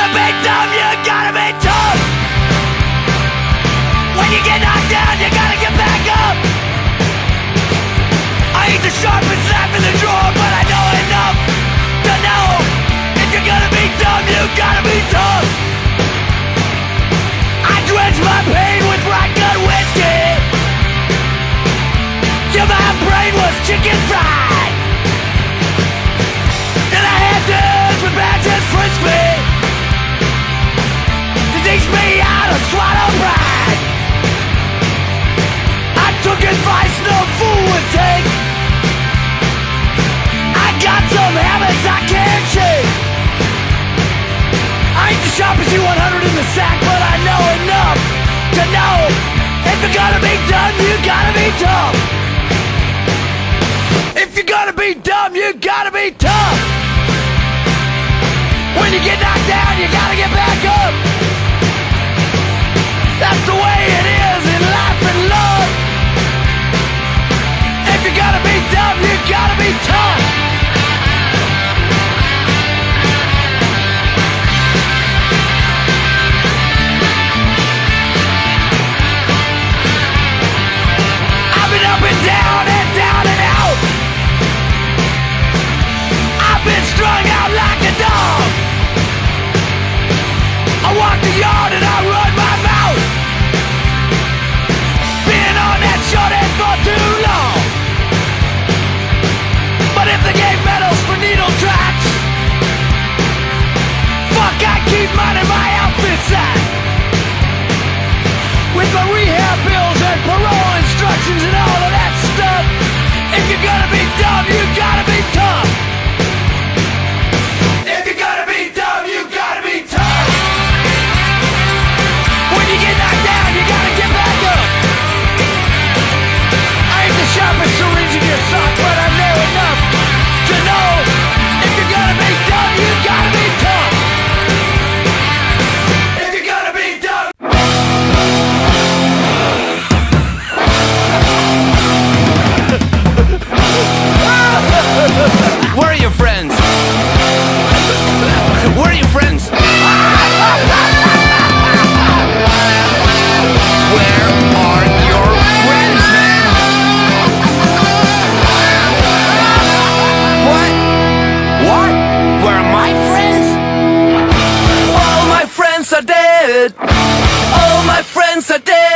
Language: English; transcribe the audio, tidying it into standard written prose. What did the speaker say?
gotta be dumb, you gotta be tough. When you get knocked down, you gotta get back up. I ain't the sharpest knife in the drawer, but I know enough to know if you're gonna be dumb, you gotta be tough. I drench my pain with rotgut whiskey till my brain was chicken fried. Then I had dudes with badges frisbee to teach me how to swallow pride. I took advice no fool would take. I got some habits I can't shake. I ain't the sharpest U100 in the sack, but I know enough to know if you're gonna be dumb, you gotta be tough. If you're gonna be dumb, you gotta be tough. When you get knocked down, you gotta get back up. That's the way it is in life and love. If you're gonna be dumb, you gotta be tough. I've been up and down and out. I've been strung out like a dog. I walk the yard and I run my mouth. Been on that short end for too long. But if they gave medals for needle tracks, fuck, I keep minding my outfit sack. With my rehab bills and parole instructions and all of that stuff. If you're gonna be dumb, you gotta be tough. If you're gonna be dumb, you gotta be tough. When you get knocked down, you gotta get back up. I ain't the sharpest syringe in your sock, but I know enough to know if you're gonna be dumb, you gotta be tough. If you're gonna be dumb. Where are your friends? Where are your friends? Where are your friends, man? What? What? Where are my friends? All my friends are dead. All my friends are dead.